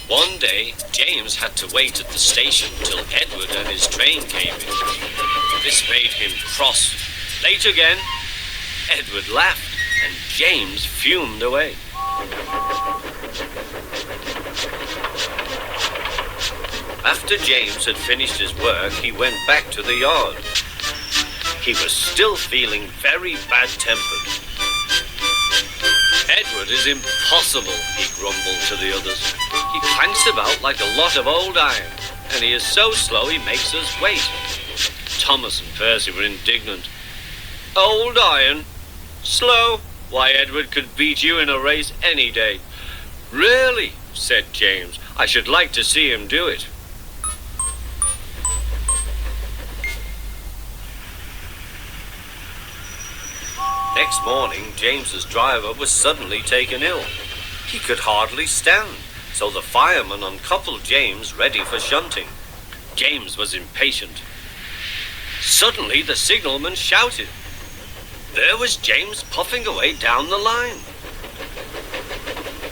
One day, James had to wait at the station till Edward and his train came in. This made him cross. Late again? Edward laughed, and James fumed away. After James had finished his work, he went back to the yard. He was still feeling very bad-tempered. Edward is impossible, he grumbled to the others. He clanks about like a lot of old iron, and he is so slow he makes us wait. Thomas and Percy were indignant. Old iron? Slow? Why, Edward could beat you in a race any day. Really? Said James. I should like to see him do it. Next morning, James's driver was suddenly taken ill. He could hardly stand, so the fireman uncoupled James ready for shunting. James was impatient. Suddenly, the signalman shouted. There was James puffing away down the line.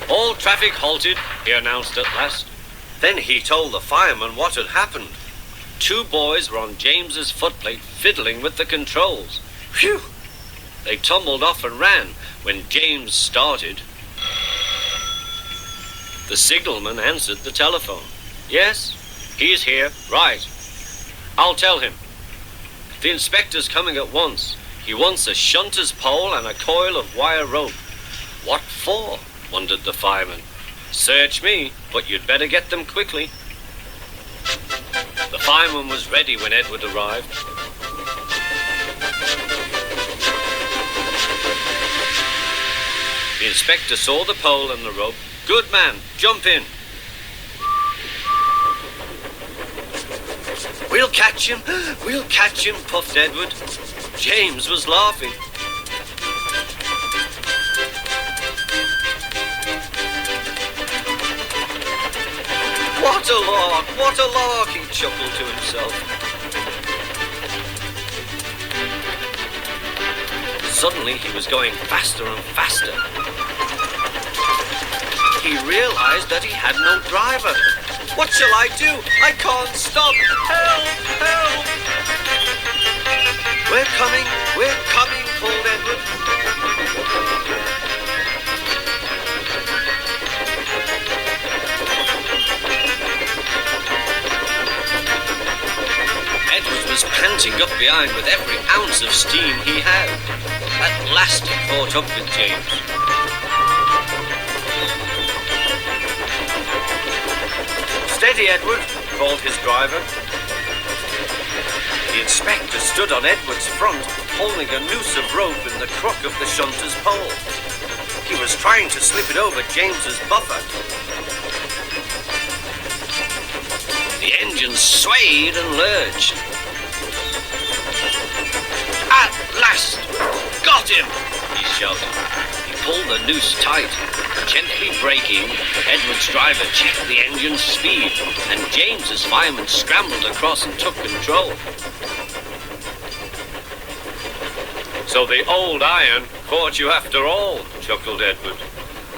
All traffic halted, he announced at last. Then he told the fireman what had happened. 2 boys were on James's footplate fiddling with the controls. Phew! They tumbled off and ran when James started. The signalman answered the telephone. Yes, he's here. Right. I'll tell him. The inspector's coming at once. He wants a shunter's pole and a coil of wire rope. What for? Wondered the fireman. Search me, but you'd better get them quickly. The fireman was ready when Edward arrived. The inspector saw the pole and the rope. Good man, jump in. We'll catch him, puffed Edward. James was laughing. What a lark, he chuckled to himself. Suddenly he was going faster and faster. He realized that he had no driver. What shall I do? I can't stop. Help! Help! We're coming, called Edward. Edward was panting up behind with every ounce of steam he had. At last he caught up with James. Steady, Edward, called his driver. The inspector stood on Edward's front, holding a noose of rope in the crook of the shunter's pole. He was trying to slip it over James's buffer. The engine swayed and lurched. At last! Got him! He shouted. He pulled the noose tight. Gently braking, Edward's driver checked the engine's speed, and James's fireman scrambled across and took control. So the old iron caught you after all, chuckled Edward.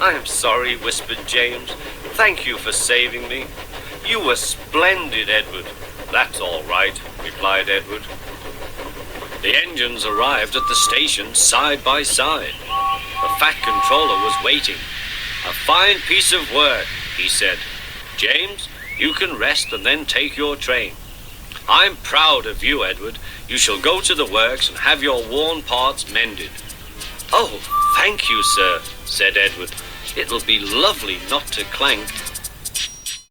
I am sorry, whispered James. Thank you for saving me. You were splendid, Edward. That's all right, replied Edward. The engines arrived at the station side by side. The fat controller was waiting. A fine piece of work, he said. James, you can rest and then take your train. I'm proud of you, Edward. You shall go to the works and have your worn parts mended. Oh, thank you, sir, said Edward. It'll be lovely not to clank